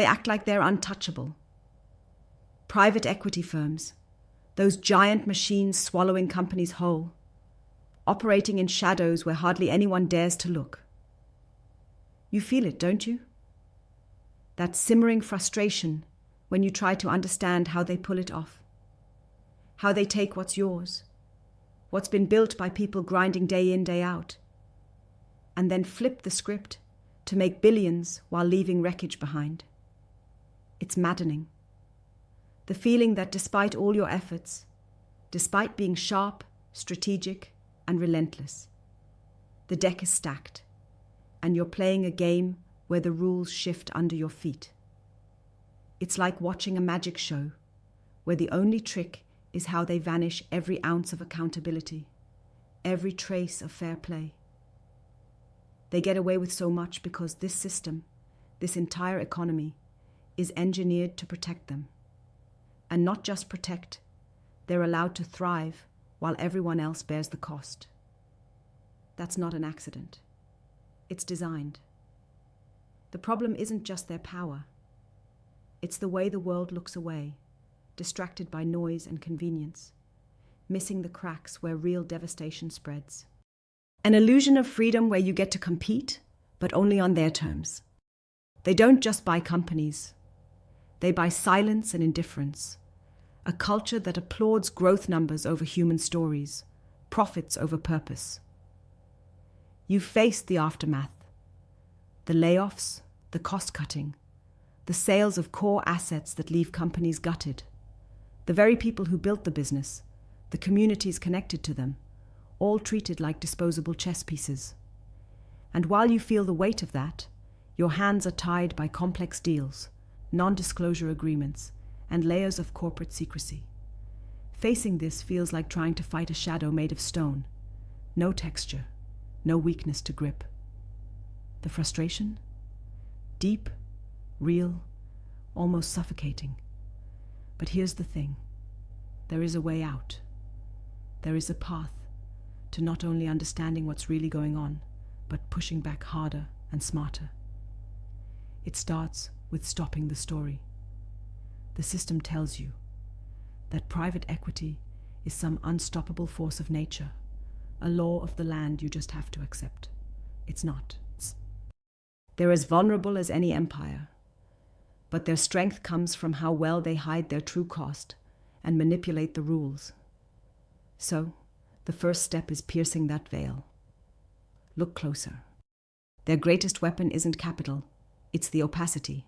They act like they're untouchable. Private equity firms, those giant machines swallowing companies whole, operating in shadows where hardly anyone dares to look. You feel it, don't you? That simmering frustration when you try to understand how they pull it off, how they take what's yours, what's been built by people grinding day in, day out, and then flip the script to make billions while leaving wreckage behind. It's maddening. The feeling that despite all your efforts, despite being sharp, strategic, and relentless, the deck is stacked, and you're playing a game where the rules shift under your feet. It's like watching a magic show, where the only trick is how they vanish every ounce of accountability, every trace of fair play. They get away with so much because this system, this entire economy, is engineered to protect them. And not just protect, they're allowed to thrive while everyone else bears the cost. That's not an accident. It's designed. The problem isn't just their power. It's the way the world looks away, distracted by noise and convenience, missing the cracks where real devastation spreads. An illusion of freedom where you get to compete, but only on their terms. They don't just buy companies. They buy silence and indifference, a culture that applauds growth numbers over human stories, profits over purpose. You've faced the aftermath, the layoffs, the cost-cutting, the sales of core assets that leave companies gutted, the very people who built the business, the communities connected to them, all treated like disposable chess pieces. And while you feel the weight of that, your hands are tied by complex deals, non-disclosure agreements, and layers of corporate secrecy. Facing this feels like trying to fight a shadow made of stone. No texture, no weakness to grip. The frustration? Deep, real, almost suffocating. But here's the thing. There is a way out. There is a path to not only understanding what's really going on, but pushing back harder and smarter. It starts with stopping the story. The system tells you that private equity is some unstoppable force of nature, a law of the land you just have to accept. It's not. They're as vulnerable as any empire, but their strength comes from how well they hide their true cost and manipulate the rules. So, the first step is piercing that veil. Look closer. Their greatest weapon isn't capital, it's the opacity.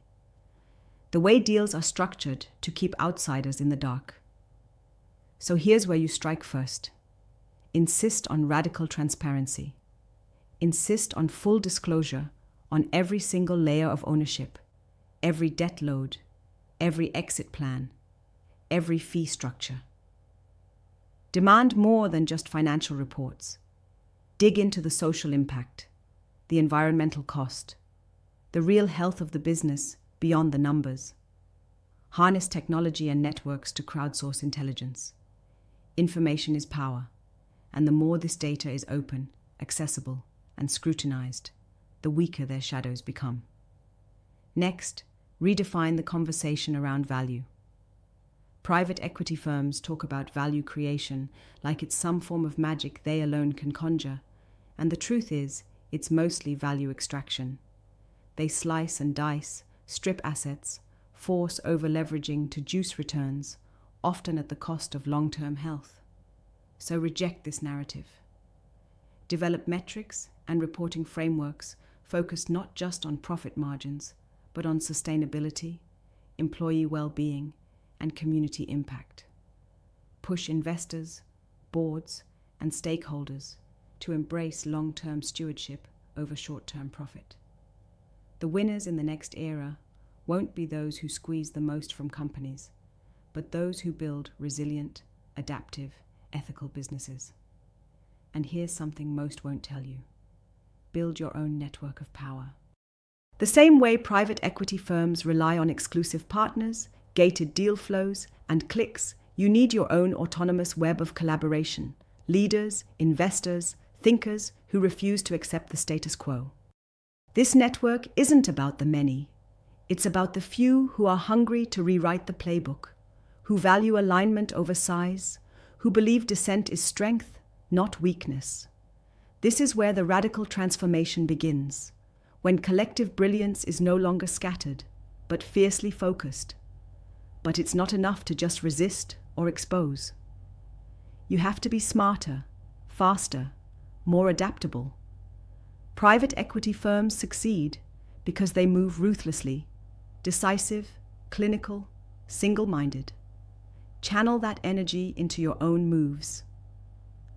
The way deals are structured to keep outsiders in the dark. So here's where you strike first. Insist on radical transparency. Insist on full disclosure on every single layer of ownership, every debt load, every exit plan, every fee structure. Demand more than just financial reports. Dig into the social impact, the environmental cost, the real health of the business beyond the numbers. Harness technology and networks to crowdsource intelligence. Information is power, and the more this data is open, accessible, and scrutinized, the weaker their shadows become. Next, redefine the conversation around value. Private equity firms talk about value creation like it's some form of magic they alone can conjure, and the truth is, it's mostly value extraction. They slice and dice, strip assets, force over-leveraging to juice returns, often at the cost of long-term health. So reject this narrative. Develop metrics and reporting frameworks focused not just on profit margins, but on sustainability, employee well-being, and community impact. Push investors, boards, and stakeholders to embrace long-term stewardship over short-term profit. The winners in the next era won't be those who squeeze the most from companies, but those who build resilient, adaptive, ethical businesses. And here's something most won't tell you. Build your own network of power. The same way private equity firms rely on exclusive partners, gated deal flows, and clicks, you need your own autonomous web of collaboration, leaders, investors, thinkers who refuse to accept the status quo. This network isn't about the many. It's about the few who are hungry to rewrite the playbook, who value alignment over size, who believe dissent is strength, not weakness. This is where the radical transformation begins, when collective brilliance is no longer scattered, but fiercely focused. But it's not enough to just resist or expose. You have to be smarter, faster, more adaptable. Private equity firms succeed because they move ruthlessly, decisive, clinical, single-minded. Channel that energy into your own moves.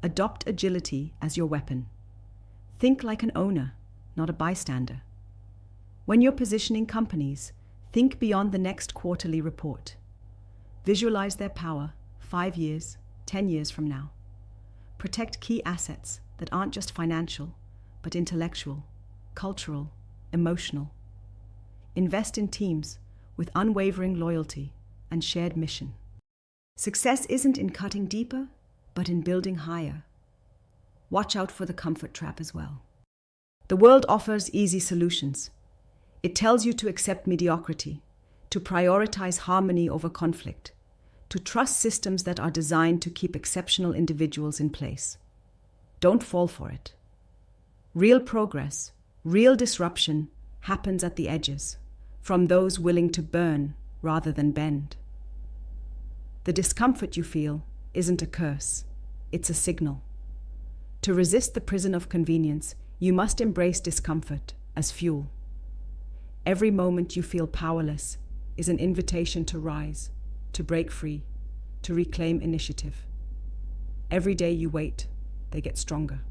Adopt agility as your weapon. Think like an owner, not a bystander. When you're positioning companies, think beyond the next quarterly report. Visualize their power 5 years, 10 years from now. Protect key assets that aren't just financial, but intellectual, cultural, emotional. Invest in teams with unwavering loyalty and shared mission. Success isn't in cutting deeper, but in building higher. Watch out for the comfort trap as well. The world offers easy solutions. It tells you to accept mediocrity, to prioritize harmony over conflict, to trust systems that are designed to keep exceptional individuals in place. Don't fall for it. Real progress, real disruption happens at the edges, from those willing to burn rather than bend. The discomfort you feel isn't a curse, it's a signal. To resist the prison of convenience, you must embrace discomfort as fuel. Every moment you feel powerless is an invitation to rise, to break free, to reclaim initiative. Every day you wait, they get stronger.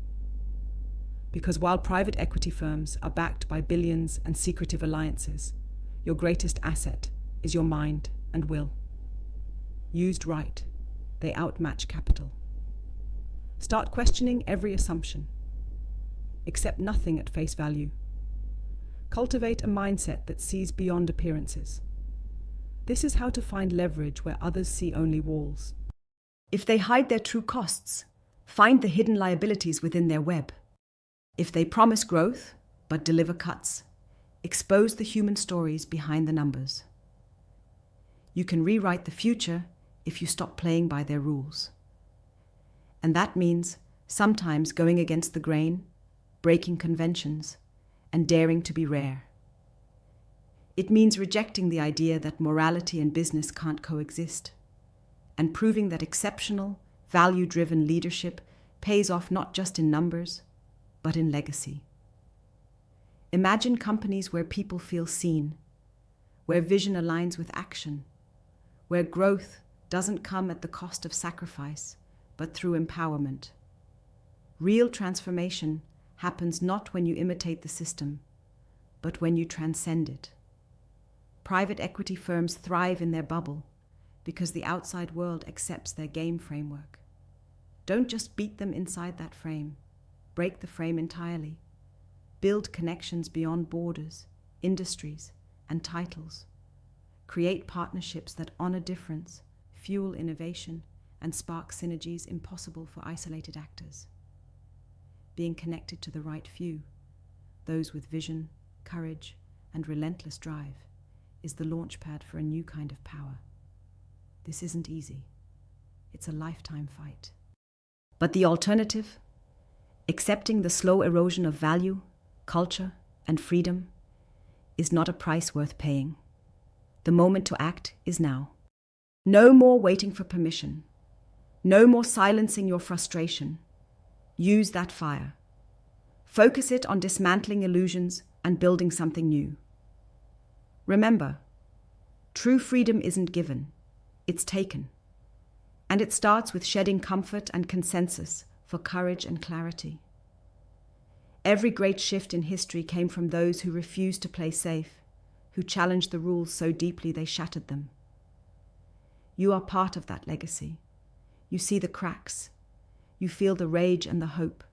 Because while private equity firms are backed by billions and secretive alliances, your greatest asset is your mind and will. Used right, they outmatch capital. Start questioning every assumption. Accept nothing at face value. Cultivate a mindset that sees beyond appearances. This is how to find leverage where others see only walls. If they hide their true costs, find the hidden liabilities within their web. If they promise growth, but deliver cuts, expose the human stories behind the numbers. You can rewrite the future if you stop playing by their rules. And that means sometimes going against the grain, breaking conventions, and daring to be rare. It means rejecting the idea that morality and business can't coexist, and proving that exceptional, value-driven leadership pays off not just in numbers, but in legacy. Imagine companies where people feel seen, where vision aligns with action, where growth doesn't come at the cost of sacrifice, but through empowerment. Real transformation happens not when you imitate the system, but when you transcend it. Private equity firms thrive in their bubble because the outside world accepts their game framework. Don't just beat them inside that frame. Break the frame entirely. Build connections beyond borders, industries, and titles. Create partnerships that honor difference, fuel innovation, and spark synergies impossible for isolated actors. Being connected to the right few, those with vision, courage, and relentless drive, is the launchpad for a new kind of power. This isn't easy. It's a lifetime fight. But the alternative, accepting the slow erosion of value, culture, and freedom, is not a price worth paying. The moment to act is now. No more waiting for permission. No more silencing your frustration. Use that fire. Focus it on dismantling illusions and building something new. Remember, true freedom isn't given, it's taken. And it starts with shedding comfort and consensus for courage and clarity. Every great shift in history came from those who refused to play safe, who challenged the rules so deeply they shattered them. You are part of that legacy. You see the cracks. You feel the rage and the hope.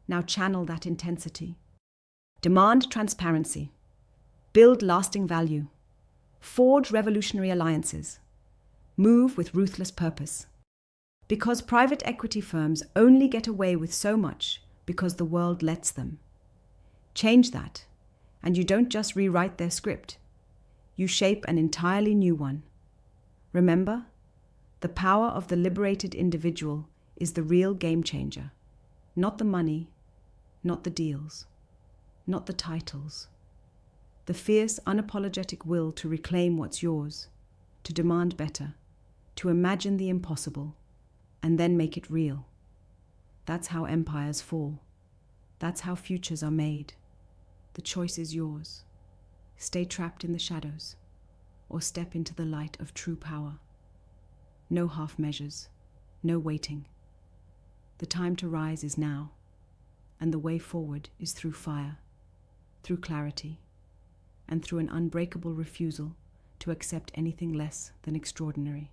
Now channel that intensity. Demand transparency. Build lasting value. Forge revolutionary alliances. Move with ruthless purpose. Because private equity firms only get away with so much because the world lets them. Change that, and you don't just rewrite their script, you shape an entirely new one. Remember, the power of the liberated individual is the real game changer. Not the money, not the deals, not the titles. The fierce, unapologetic will to reclaim what's yours, to demand better, to imagine the impossible, and then make it real. That's how empires fall. That's how futures are made. The choice is yours. Stay trapped in the shadows, or step into the light of true power. No half measures, no waiting. The time to rise is now, and the way forward is through fire, through clarity, and through an unbreakable refusal to accept anything less than extraordinary.